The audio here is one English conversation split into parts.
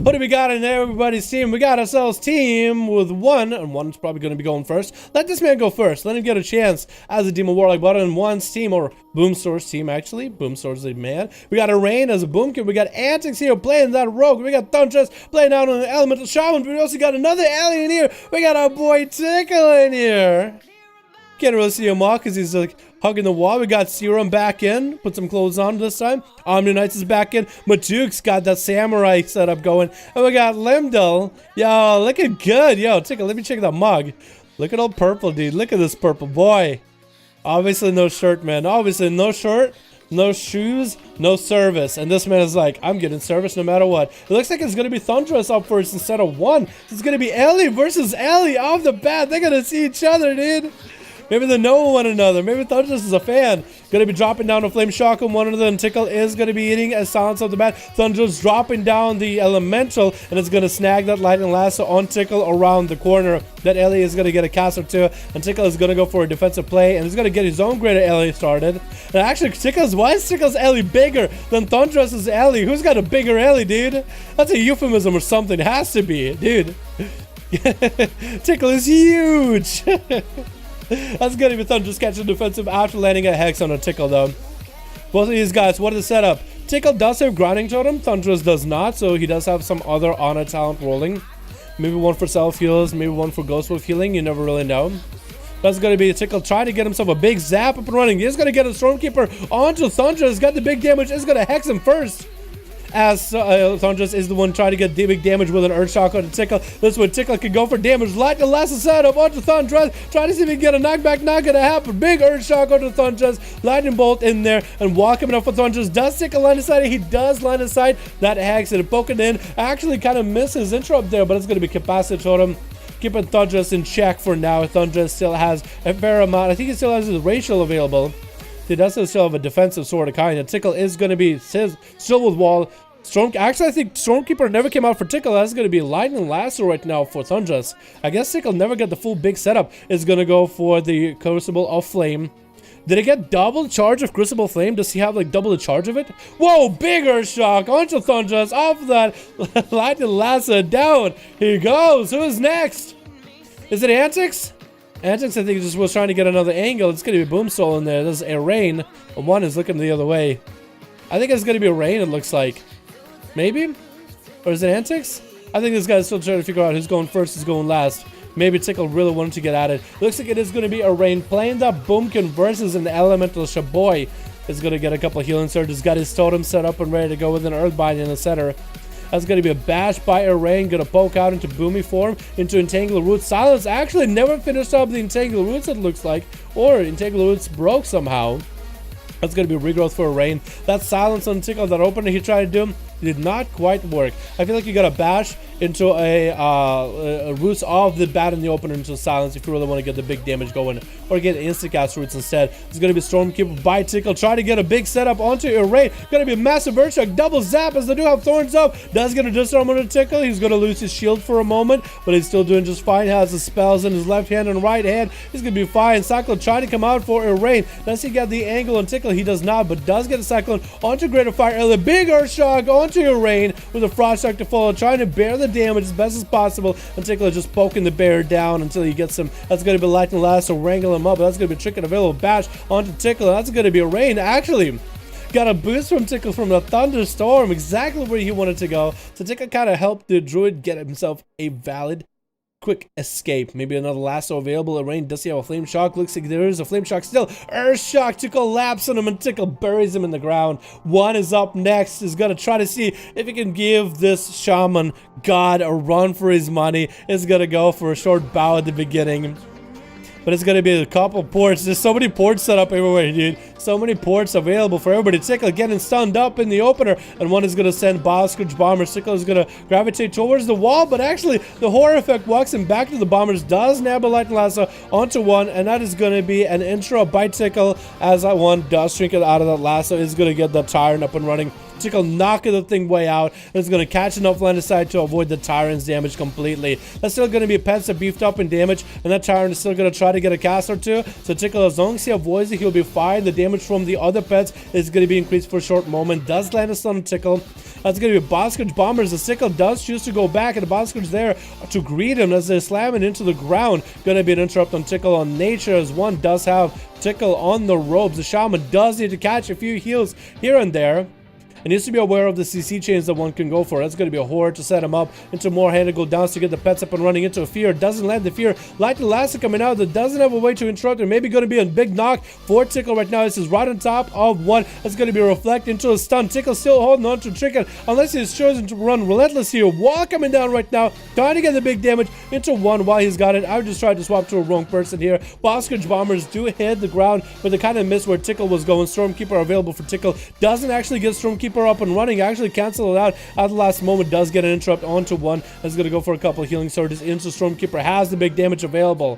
What do we got in there, everybody's team? We got ourselves team with one, and one's probably going to be going first. Let this man go first. Let him get a chance as a Demon Warlock button in one's team, or Boomstore's team, actually. Boomstore's the man. We got Rain as a Boomkin. We got Antics here playing that Rogue. We got Thuntress playing out on the Elemental Shaman. But we also got another alien here. We got our boy Tickle in here. Can't really see him off because he's like hugging the wall. We got Serum back in. Put some clothes on this time. Omni Knights is back in. Matuk's got that samurai setup going. And we got Limdal. Yo, looking good. Yo, let me check that mug. Look at all purple, dude. Look at this purple boy. Obviously no shirt, man. Obviously no shirt, no shoes, no service. And this man is like, I'm getting service no matter what. It looks like it's going to be Thuntress up first instead of one. It's going to be Ellie versus Ellie off the bat. They're going to see each other, dude. Maybe they know one another. Maybe Thuntress is a fan. Gonna be dropping down a Flame Shock on one of them. Tickle is gonna be eating a Silence of the Bat. Thuntress dropping down the Elemental, and it's gonna snag that Lightning Lasso on Tickle around the corner. That Ellie is gonna get a cast or two, and Tickle is gonna go for a defensive play, and he's gonna get his own greater Ellie started. And actually, why is Tickle's Ellie bigger than Thuntress's Ellie? Who's got a bigger Ellie, dude? That's a euphemism or something. It has to be, dude. Tickle is huge. That's gonna be Thuntress catching defensive after landing a Hex on a Tickle, though. Both of these guys, what is the setup? Tickle does have Grounding Totem, Thuntress does not, so he does have some other honor talent rolling. Maybe one for self heals, maybe one for Ghost Wolf healing, you never really know. That's gonna be a Tickle trying to get himself a big zap up and running. He's gonna get a Stormkeeper onto Thuntress, got the big damage, is gonna Hex him first. As Thuntress is the one trying to get the big damage with an Earth Shock on the Tickle. This one Tickle can go for damage. Lightning Lasso setup onto Thuntress. Trying to see if he can get a knockback. Not gonna happen. Big Earth Shock onto Thuntress. Lightning Bolt in there and walking up for Thuntress. Does Tickle line of sight? He does line of sight. That Hex and poking in. Actually kind of misses interrupt there, but it's gonna be Capacity Totem. Keeping Thuntress in check for now. Thuntress still has a fair amount. I think he still has his racial available. He does still have a defensive sort of kind. And Tickle is gonna be still with wall. Actually, I think Stormkeeper never came out for Tickle. That's going to be Lightning Lasso right now for Thuntress. I guess Tickle never got the full big setup. It's going to go for the Crucible of Flame. Did he get double charge of Crucible Flame? Does he have like double the charge of it? Whoa, bigger shock onto Thuntress. Off that Lightning Lasso down. Here he goes. Who is next? Is it Antics? Antics, I think, just was trying to get another angle. It's going to be Boomstole in there. This is a Rain. And one is looking the other way. I think it's going to be a Rain, it looks like. Maybe? Or is it Antics? I think this guy's still trying to figure out who's going first, who's going last. Maybe Tickle really wanted to get at it. Looks like it is going to be a Rain playing that Boomkin versus an Elemental Shaboy. Is going to get a couple of healing surges. Got his totem set up and ready to go with an Earthbind in the center. That's going to be a bash by a Rain. Going to poke out into Boomy form, into Entangle Roots. Silence actually never finished up the Entangle Roots, it looks like. Or Entangle Roots broke somehow. That's going to be regrowth for a Rain. That Silence on Tickle, that opener he tried to do, did not quite work. I feel like you got to bash into a Roots of the bat in the opener into Silence if you really want to get the big damage going, or get instant cast Roots instead. It's going to be Stormkeeper by Tickle, try to get a big setup onto a Rain. Going to be a massive Earth Shock, double zap as they do have Thorns up. That's going to disarm on a Tickle. He's going to lose his shield for a moment, but he's still doing just fine. Has the spells in his left hand and right hand. He's going to be fine. Cyclone trying to come out for a Rain. Does he get the angle on Tickle? He does not, but does get a Cyclone onto Greater Fire. A big Earth Shock onto a Rain with a Frost Shock to follow, trying to bear the damage as best as possible. And Tickle just poking the bear down until he gets him. That's going to be Lightning Lasso, wrangle him up. That's going to be Trick and Available Bash onto Tickle. That's going to be a Rain. Actually, got a boost from Tickle from the Thunderstorm, exactly where he wanted to go. So Tickle kind of helped the Druid get himself a valid quick escape. Maybe another lasso available. Rain does he have a Flame Shock? Looks like there is a Flame Shock still. Earth Shock to collapse on him, and Tickle buries him in the ground. One is up next. Is gonna try to see if he can give this Shaman God a run for his money. Is gonna go for a short bow at the beginning. But it's gonna be a couple ports. There's so many ports set up everywhere, dude. So many ports available for everybody. Tickle getting stunned up in the opener, and one is gonna send Boscourge Bombers. Tickle is gonna gravitate towards the wall, but actually the horror effect walks him back to the Bombers, does nab a Lightning Lasso onto one, and that is gonna be an intro by Tickle as that one does shrink it out of that lasso. Is gonna get the Tyrant up and running. Tickle knocking the thing way out, and it's going to catch enough land aside to avoid the Tyrant's damage completely. That's still going to be pets that beefed up in damage, and that Tyrant is still going to try to get a cast or two. So Tickle, as long as he avoids it, he'll be fine. The damage from the other pets is going to be increased for a short moment. Does land a stun on Tickle. That's going to be Boscourge Bombers. The Tickle does choose to go back, and the Boscourge there to greet him as they're slamming into the ground. Going to be an interrupt on Tickle on nature, as one does have Tickle on the ropes. The Shaman does need to catch a few heals here and there. It needs to be aware of the CC chains that one can go for. That's going to be a horde to set him up into more hand and go down to get the pets up and running into a fear. Doesn't land the fear. Lightning Lasso coming out that doesn't have a way to interrupt it. Maybe going to be a big knock for Tickle right now. This is right on top of one. That's going to be a reflect into a stun. Tickle still holding on to Trinket unless he's chosen to run relentless here. Wall coming down right now. Trying to get the big damage into one while he's got it. I would just try to swap to a wrong person here. Boscourge Bombers do hit the ground, but they kind of miss where Tickle was going. Stormkeeper available for Tickle. Doesn't actually get Stormkeeper up and running. Actually cancel it out at the last moment. Does get an interrupt onto one. That's going to go for a couple of healing surges into Stormkeeper. Has the big damage available.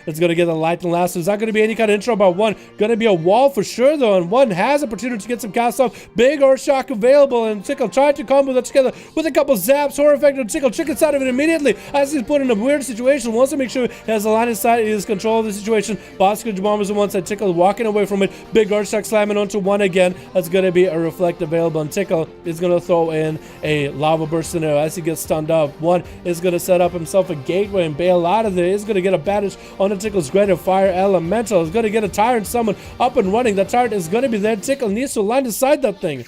It's going to get a Lightning Lasso. Is not going to be any kind of intro by one. Going to be a wall for sure, though. And one has opportunity to get some cast off. Big Earth Shock available. And Tickle tried to combo that together with a couple zaps. Horror effect on Tickle. Chickens out of it immediately as he's put in a weird situation. Wants to make sure he has a line of sight. He has control of the situation. Boscourge Bombers on one side. Tickle walking away from it. Big Earth Shock slamming onto one again. That's going to be a reflect available. And Tickle is going to throw in a Lava Burst scenario as he gets stunned up. One is going to set up himself a gateway and bail out of there. He's going to get a bandage on the Tickle's Greater Fire Elemental. Is going to get a Tyrant summon up and running. The Tyrant is going to be there. Tickle needs to line aside that thing.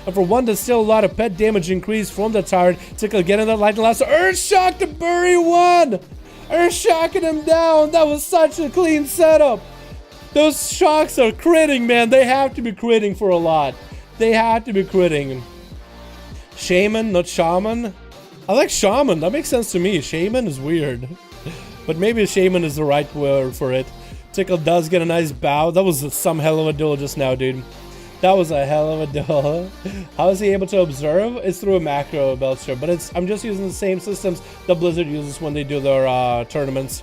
And for one, there's still a lot of pet damage increase from the Tyrant. Tickle getting that Lightning Lasso. Earth Shock to bury one. Earth Shocking him down. That was such a clean setup. Those shocks are critting, man. They have to be critting for a lot. They have to be critting. Shaman, not Shaman. I like Shaman. That makes sense to me. Shaman is weird. But maybe Shaman is the right word for it. Tickle does get a nice bow. That was some hell of a duel just now, dude. That was a hell of a duel. How is he able to observe? It's through a macro, Belcher. But I'm just using the same systems that Blizzard uses when they do their tournaments.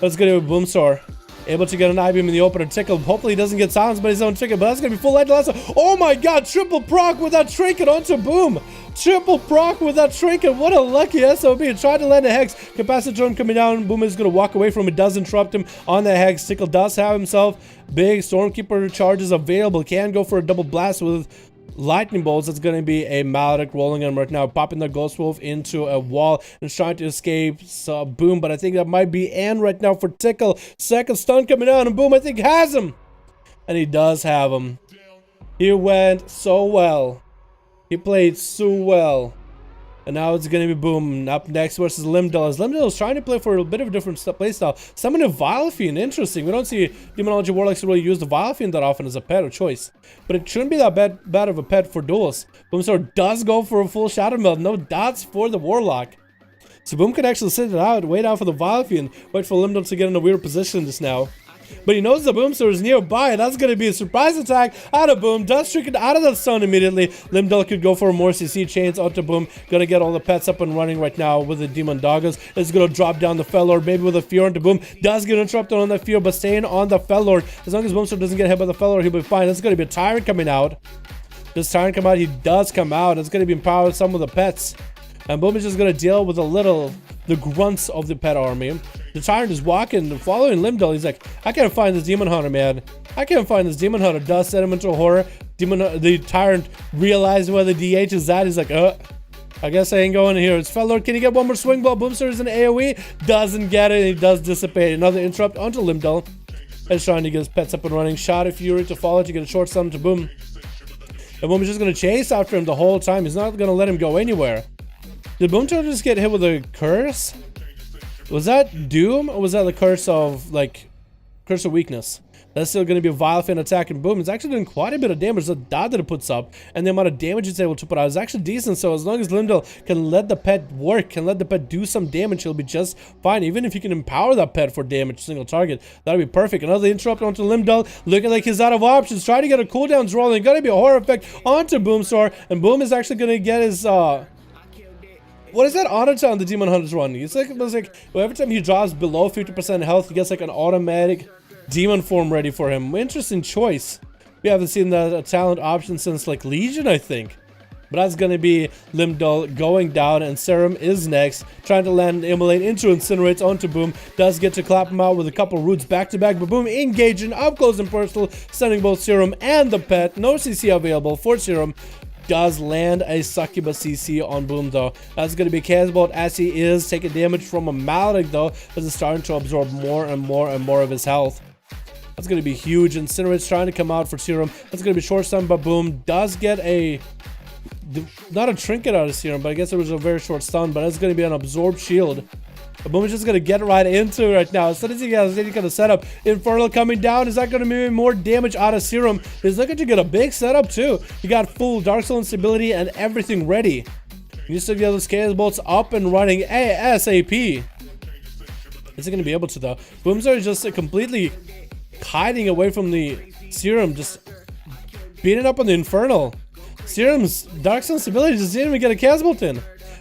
Let's go to Boomstar. Able to get an I-beam in the opener. Tickle hopefully he doesn't get silenced by his own Trinket, but that's going to be full Lightning Lasso. Oh my god, triple proc with that Trinket onto Boom. Triple proc with that Trinket. What a lucky SOB. Tried to land a Hex. Capacitor coming down. Boom is going to walk away from it. Does interrupt him on the Hex. Tickle does have himself big Stormkeeper charges available. Can go for a double blast with lightning bolts. That's going to be a Maledict rolling him right now, popping the Ghost Wolf into a wall and trying to escape. So Boom, but I think that might be end right now for Tickle. Second stun coming out, and Boom I think has him, and he does have him. He went so well. He played so well. And now it's going to be Boom up next versus Limdal. As Limdal is trying to play for a bit of a different playstyle. Summon a Vilefiend. Interesting. We don't see Demonology Warlocks really use the Vilefiend that often as a pet or choice. But it shouldn't be that bad of a pet for duels. Boomstar does go for a full Shadow Meld. No dots for the Warlock. So Boom could actually sit it out, wait out for the Vilefiend, wait for Limdal to get in a weird position just now. But he knows the Boomstar is nearby, and that's going to be a surprise attack out of Boom. Does trick it out of that stun immediately. Limdal could go for more CC chains onto Boom. Going to get all the pets up and running right now with the Demon Doggers. It's going to drop down the Fellord, maybe with a Fear onto Boom. Does get interrupted on the Fear, but staying on the Fellord. As long as Boomstar doesn't get hit by the Fellord, he'll be fine. That's going to be a Tyrant coming out. Does Tyrant come out? He does come out. It's going to be empowered with some of the pets. And Boom is just going to deal with the grunts of the pet army. The Tyrant is walking, following Limdal. He's like, I can't find this Demon Hunter, man. I can't find this Demon Hunter. Does set him into a horror. The Tyrant realized where the DH is at. He's like, I guess I ain't going here. It's Fellord. Can he get one more swing ball? Boomstar is an AoE. Doesn't get it. He does dissipate. Another interrupt onto Limdal. He's trying to get his pets up and running. Shot of Fury to follow to get a short stun to Boom. And Boom is just going to chase after him the whole time. He's not going to let him go anywhere. Did Boomstar just get hit with a curse? Was that Doom, or was that the curse of, like, curse of weakness? That's still going to be a Vile Fan attack, and boom, it's actually doing quite a bit of damage. The dot that it puts up and the amount of damage it's able to put out is actually decent. So as long as Limdal can let the pet work, can let the pet do some damage, he'll be just fine. Even if you can empower that pet for damage, single target, that'll be perfect. Another interrupt onto Limdal, looking like he's out of options, trying to get a cooldowns rolling. Gonna be a horror effect onto Boomstar, and Boom is actually going to get his what is that auto on the Demon Hunter's run? It's like well, every time he drops below 50% health, he gets like an automatic demon form ready for him. Interesting choice. We haven't seen that talent option since like Legion, I think. But that's gonna be Limdal going down, and Serum is next, trying to land an Immolate into Incinerates onto Boom. Does get to clap him out with a couple roots back to back, but Boom engaging up close and personal, sending both Serum and the pet. No CC available for Serum. Does land a Succubus CC on Boom though. That's going to be Casbolt, as he is taking damage from a Maledict though, as it's starting to absorb more and more and more of his health. That's going to be huge. Incinerate's trying to come out for Serum. That's going to be short stun, but Boom does get a, not a trinket out of Serum, but I guess it was a very short stun, but it's going to be an absorbed shield. Boom is just going to get right into it right now. As soon as he has any kind of setup, Infernal coming down, is that going to be more damage out of Serum? He's looking to get a big setup too. He got full Dark Soul instability and everything ready. You still get those Chaos Bolts up and running ASAP. Is he going to be able to though? Boomstar is just completely hiding away from the Serum, just beating up on the Infernal. Serum's Dark Soul instability just didn't even get a Chaos Bolt in.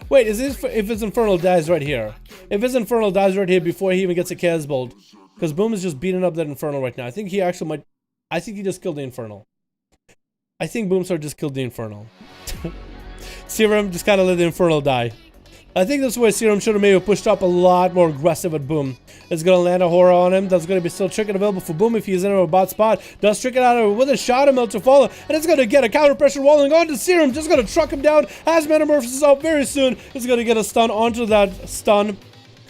Wait, is this if his Infernal dies right here? If his Infernal dies right here before he even gets a Chaos Bolt, because Boom is just beating up that Infernal right now. I think he actually might. I think he just killed the Infernal. I think Boomstar just killed the Infernal. Serum just kind of let the Infernal die. I think that's why Serum should have maybe pushed up a lot more aggressive at Boom. It's going to land a horror on him. That's going to be still Trinket available for Boom if he's in a bot spot. Does Trinket out of it with a Shadow Melt to follow. And it's going to get a counter pressure rolling onto Serum. Just going to truck him down. Has Metamorphosis out very soon. It's going to get a stun onto that stun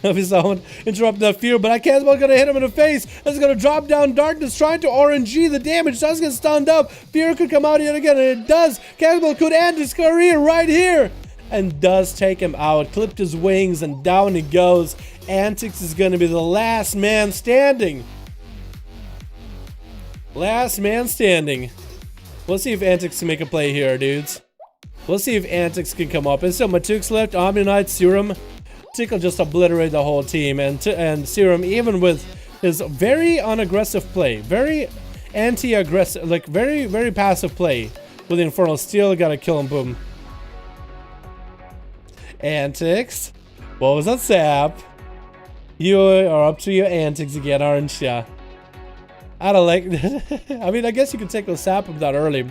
of his own, interrupt that fear, but I can't going to hit him in the face. It's going to drop down Darkness, trying to RNG the damage. Does get stunned up. Fear could come out yet again, and it does. Caswell could end his career right here, and does take him out. Clipped his wings, and down he goes. Antics is going to be the last man standing. Last man standing. We'll see if Antics can make a play here, dudes. We'll see if Antics can come up. And so Matuk's left, Omni Knight, Serum. Tickle just obliterate the whole team, and Serum, even with his very unaggressive play, very anti-aggressive, like very passive play with Infernal, still gotta kill him. Boom. Antics, what was that sap? You are up to your antics again, aren't ya? I don't like. I mean, I guess you could take the sap of that early,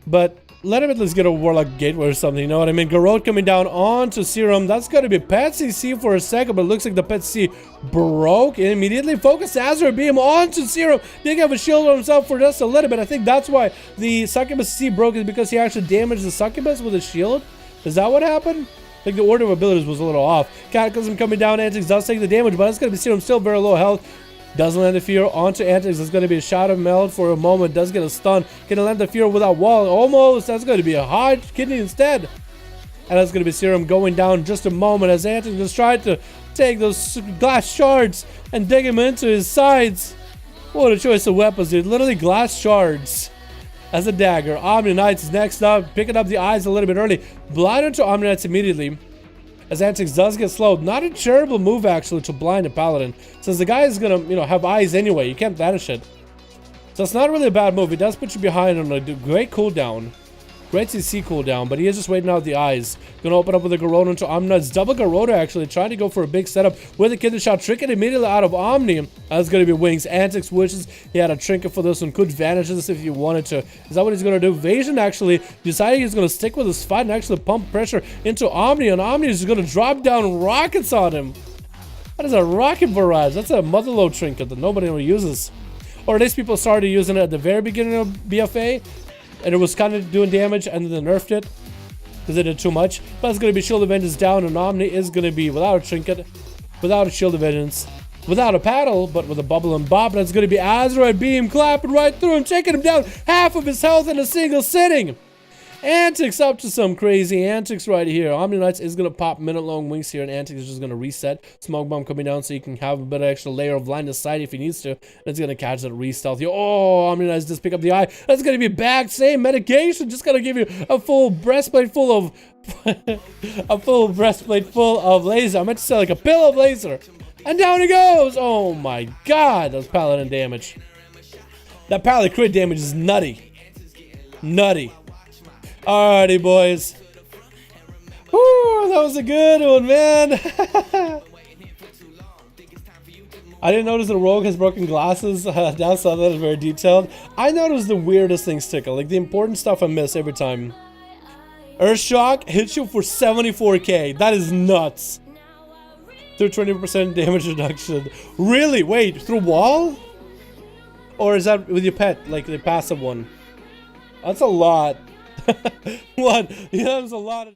but let him at least get a Warlock Gateway or something, you know what I mean? Garrote coming down onto Serum. That's going to be Pet CC for a second, but it looks like the Pet CC broke. And immediately focus Azure Beam onto Serum. Didn't have a shield on himself for just a little bit. I think that's why the Succubus CC broke, is because he actually damaged the Succubus with a shield. Is that what happened? I think the order of abilities was a little off. Cataclysm coming down. Antics does take the damage, but it's going to be Serum still very low health. Doesn't land the fear onto Antics. There's going to be a Shadow Meld for a moment. Does get a stun. Gonna land the fear without wall. Almost. That's going to be a hard kidney instead. And that's going to be Serum going down just a moment as Antics just tried to take those glass shards and dig him into his sides. What a choice of weapons, dude. Literally glass shards as a dagger. Omni Knights is next up. Picking up the eyes a little bit early. Blind into Omni Knights immediately, as Antics does get slowed. Not a terrible move, actually, to blind a Paladin, since the guy is gonna, you know, have eyes anyway. You can't banish it. So it's not really a bad move. It does put you behind on a great cooldown. Great CC cooldown, but he is just waiting out the eyes. Gonna open up with a Garrote into Omni Knights. Double Garrote, actually, trying to go for a big setup with a Kidney Shot. Trinket immediately out of Omni. That's gonna be Wings. Antics wishes he had a Trinket for this one. Could vanish this if he wanted to. Is that what he's gonna do? Vasion actually decided he's gonna stick with his fight and actually pump pressure into Omni, and Omni is gonna drop down rockets on him. That is a rocket barrage. That's a Motherload Trinket that nobody ever uses. Or at least people started using it at the very beginning of BFA, and it was kind of doing damage, and then they nerfed it because they did too much. But it's going to be Shield of Vengeance down, and Omni is going to be without a Trinket, without a Shield of Vengeance, without a paddle, but with a Bubble and Bob. And it's going to be Azeroth Beam clapping right through him, taking him down half of his health in a single sitting. Antics up to some crazy antics right here. Omni Knights is going to pop minute-long wings here, and Antics is just going to reset. Smoke Bomb coming down so you can have a bit of extra layer of line of sight if he needs to. And it's going to catch that re-stealth here. Oh, Omni Knights just pick up the eye. That's going to be back. Same medication. Just going to give you a full breastplate full of... a full breastplate full of laser. I meant to say like a pill of laser. And down he goes. Oh my god. That was paladin damage. That paladin crit damage is nutty. Nutty. Alrighty, boys. Woo, that was a good one, man. I didn't notice the rogue has broken glasses. Down south, that is very detailed. I noticed the weirdest things tickle. Like the important stuff I miss every time. Earthshock hits you for 74k. That is nuts. Through 20% damage reduction. Really? Wait, through wall? Or is that with your pet, like the passive one? That's a lot. What? Yeah, that was a lot of